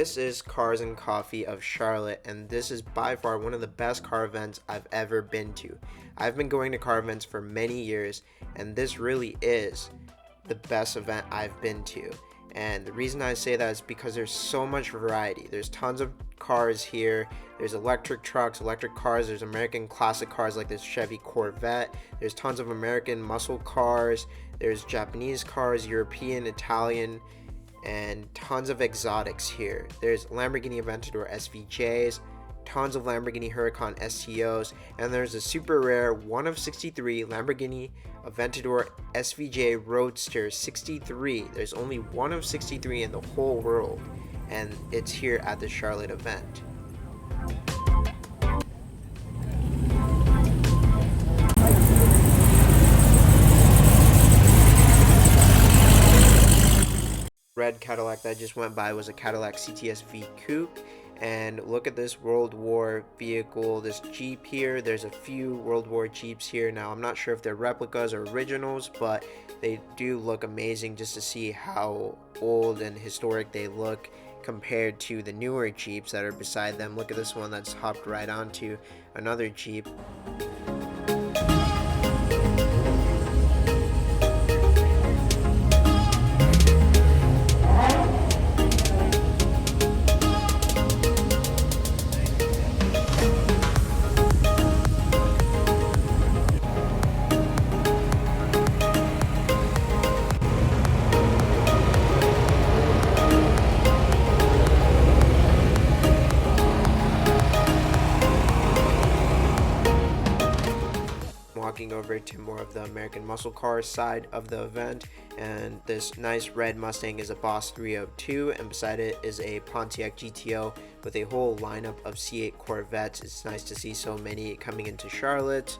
This is Cars and Coffee of Charlotte, and this is by far one of the best car events I've ever been to. I've been going to car events for many years, and this really is the best event I've been to. And the reason I say that is because there's so much variety. There's tons of cars here. There's electric trucks, electric cars. There's American classic cars like this Chevy Corvette. There's tons of American muscle cars. There's Japanese cars, European, Italian, and tons of exotics here. There's Lamborghini Aventador SVJs, tons of Lamborghini Huracan STOs, and there's a super rare 1 of 63 Lamborghini Aventador SVJ Roadster 63. There's only 1 of 63 in the whole world, and it's here at the Charlotte event. Red Cadillac that just went by was a Cadillac CTS-V Coupe, and look at this World War vehicle, this Jeep here. There's a few World War Jeeps here. Now I'm not sure if they're replicas or originals, but they do look amazing just to see how old and historic they look compared to the newer Jeeps that are beside them. Look at this one that's hopped right onto another Jeep. Walking over to more of the American muscle car side of the event, and this nice red Mustang is a Boss 302, and beside it is a Pontiac GTO with a whole lineup of C8 Corvettes. It's nice to see so many coming into Charlotte.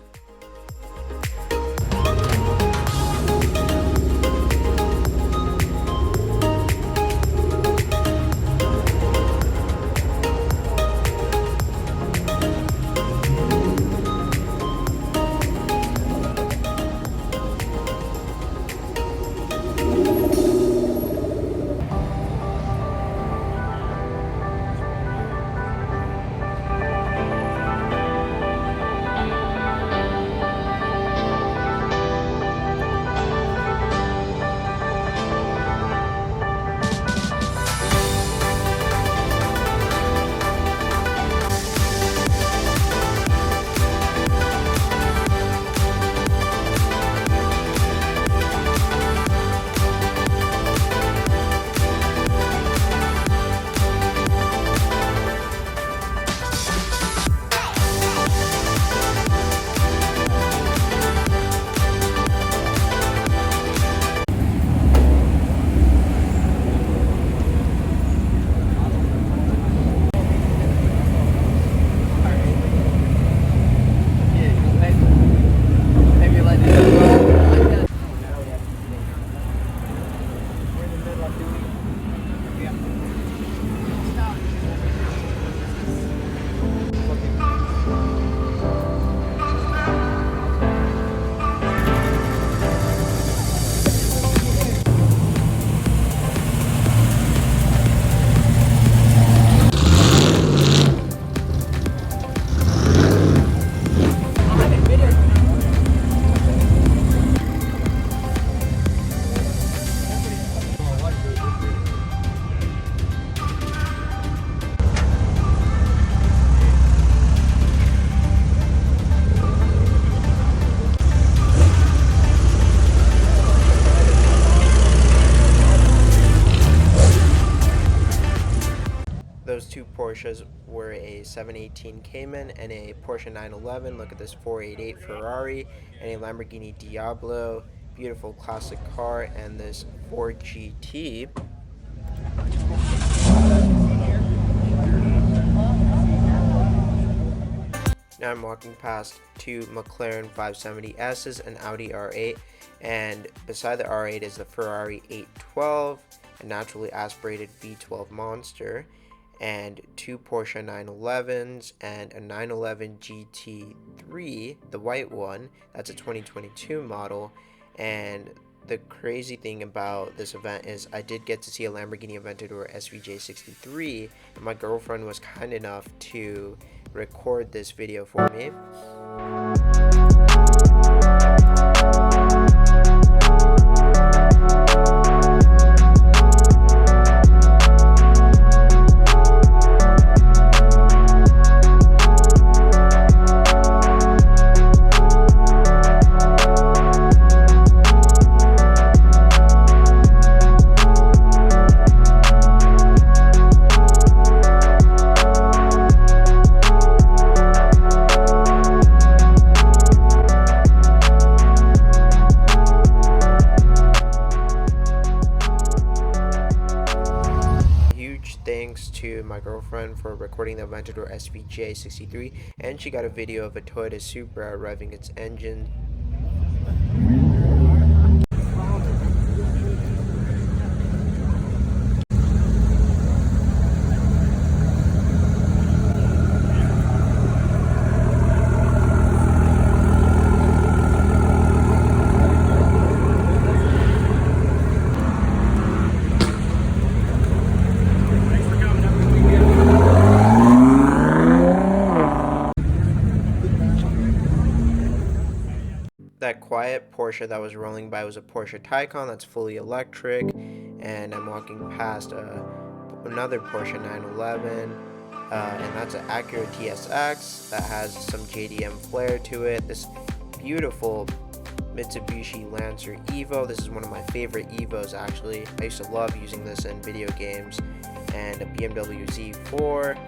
Those two Porsches were a 718 Cayman and a Porsche 911. Look at this 488 Ferrari and a Lamborghini Diablo. Beautiful classic car, and this Ford GT. Now I'm walking past two McLaren 570S's, an Audi R8, and beside the R8 is the Ferrari 812, a naturally aspirated V12 monster, and two Porsche 911s and a 911 GT3, the white one. That's a 2022 model, and the crazy thing about this event is I did get to see a Lamborghini Aventador SVJ 63, and my girlfriend was kind enough to record this video for me. Thanks to my girlfriend for recording the Aventador SVJ 63, and she got a video of a Toyota Supra revving its engine. That quiet Porsche that was rolling by was a Porsche Taycan that's fully electric, and I'm walking past another Porsche 911, and that's an Acura TSX that has some JDM flair to it. This beautiful Mitsubishi Lancer Evo. This is one of my favorite Evos actually. I used to love using this in video games, and a BMW Z4.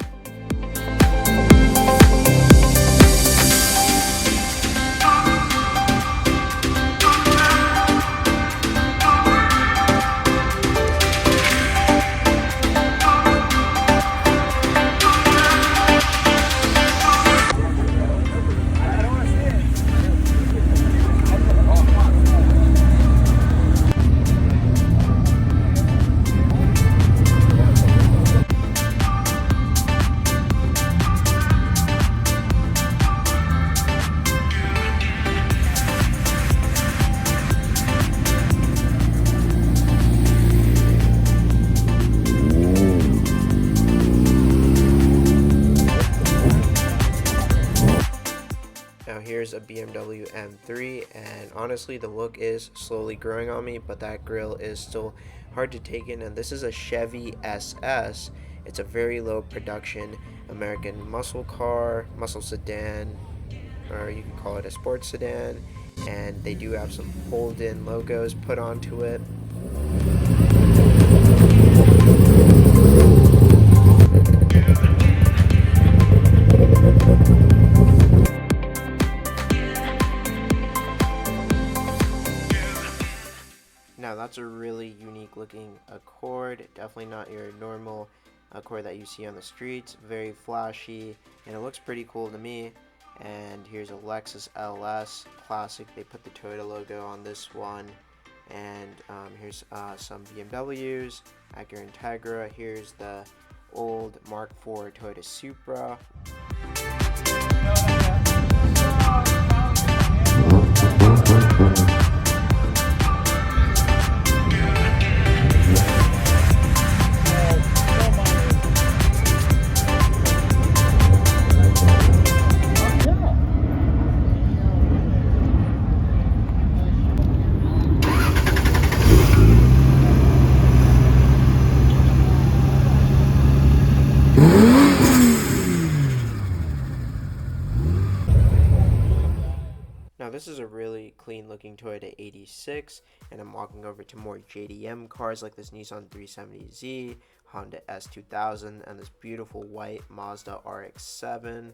Here's a BMW M3, and honestly the look is slowly growing on me, but that grille is still hard to take in. And this is a Chevy SS. It's a very low production American muscle sedan, or you can call it a sports sedan, and they do have some Holden logos put onto it. Now that's a really unique looking Accord, definitely not your normal Accord that you see on the streets. Very flashy, and it looks pretty cool to me. And here's a Lexus LS classic. They put the Toyota logo on this one. And here's some BMWs, Acura Integra. Here's the old Mark IV Toyota Supra. Now this is a really clean looking Toyota 86, and I'm walking over to more JDM cars like this Nissan 370Z, Honda S2000, and this beautiful white Mazda RX-7.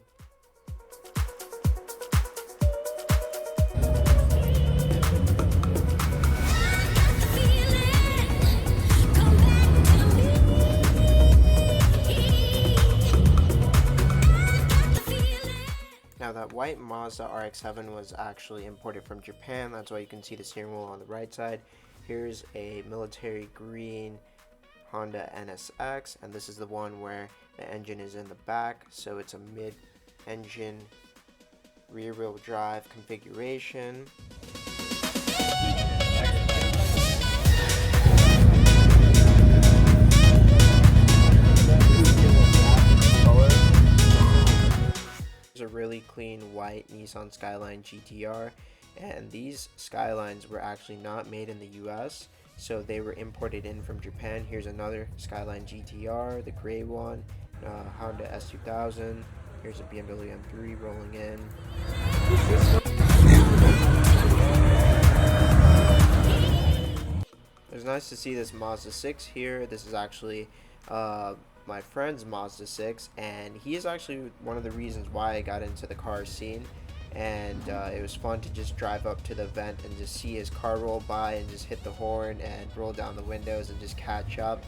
Now that white Mazda RX-7 was actually imported from Japan. That's why you can see the steering wheel on the right side. Here's a military green Honda NSX, and this is the one where the engine is in the back, so it's a mid-engine rear-wheel drive configuration. clean white Nissan Skyline GTR, and these Skylines were actually not made in the US, so they were imported in from Japan. Here's another Skyline GTR, the gray one, Honda S2000. Here's a BMW M3 rolling in. It was nice to see this Mazda 6 here. This is actually my friend's Mazda 6, and he is actually one of the reasons why I got into the car scene. And it was fun to just drive up to the event and just see his car roll by and just hit the horn and roll down the windows and just catch up.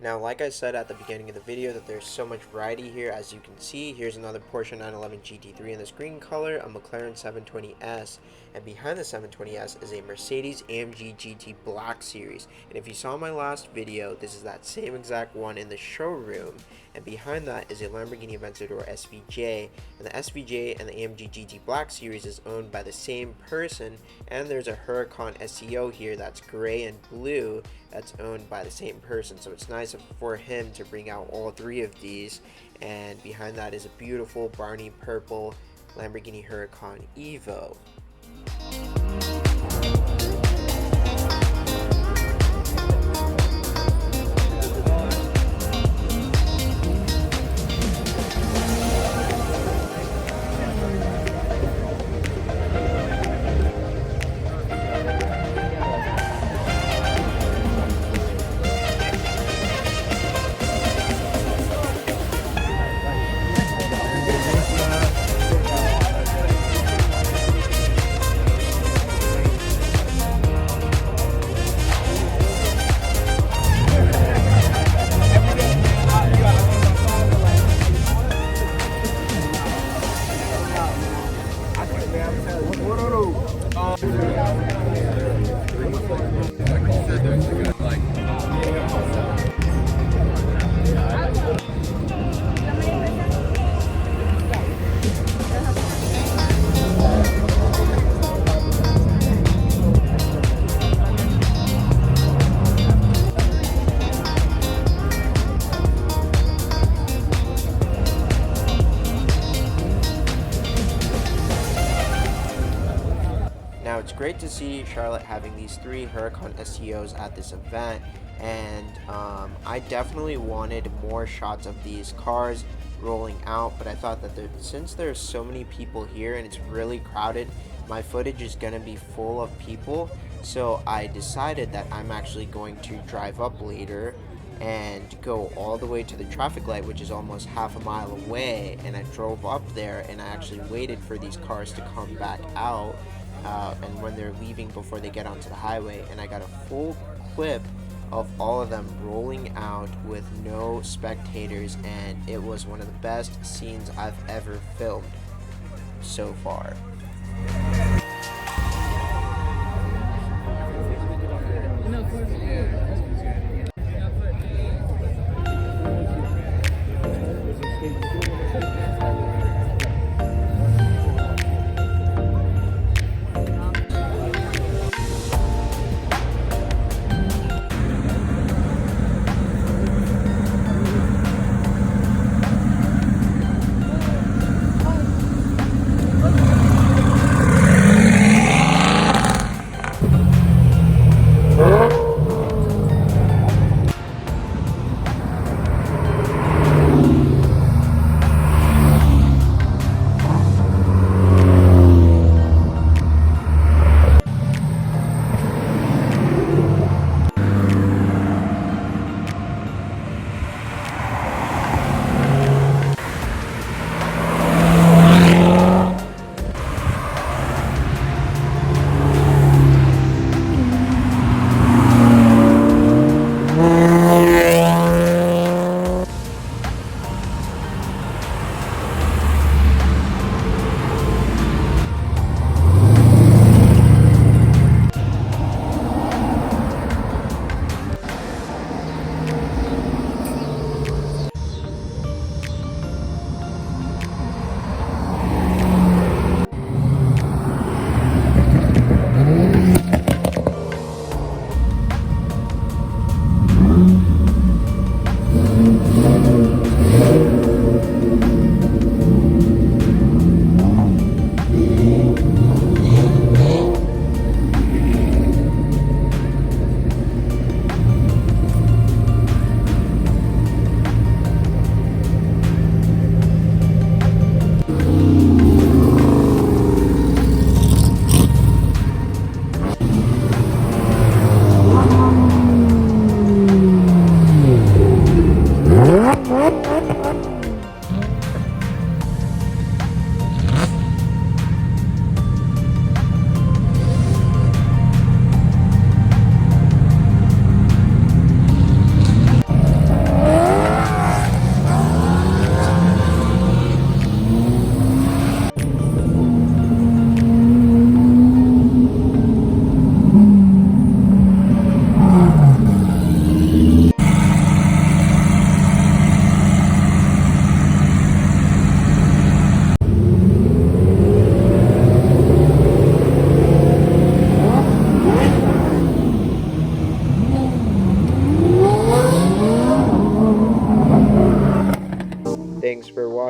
Now, like I said at the beginning of the video, that there's so much variety here. As you can see, here's another Porsche 911 GT3 in this green color, a McLaren 720S, and behind the 720S is a Mercedes AMG GT Black Series. And if you saw my last video, this is that same exact one in the showroom, and behind that is a Lamborghini Aventador SVJ, and the SVJ and the AMG GT Black Series is owned by the same person, and there's a Huracan STO here that's gray and blue that's owned by the same person. So it's nice for him to bring out all three of these. And behind that is a beautiful Barney purple Lamborghini Huracan Evo. Now, it's great to see Charlotte having these three Huracan STOs at this event, and I definitely wanted more shots of these cars rolling out, but I thought that since there's so many people here and it's really crowded, my footage is going to be full of people, so I decided that I'm actually going to drive up later and go all the way to the traffic light, which is almost half a mile away, and I drove up there and I actually waited for these cars to come back out and when they're leaving before they get onto the highway, and I got a full clip of all of them rolling out with no spectators, and it was one of the best scenes I've ever filmed so far.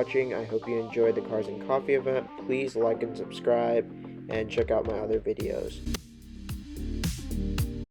watching. I hope you enjoyed the Cars and Coffee event. Please like and subscribe and check out my other videos.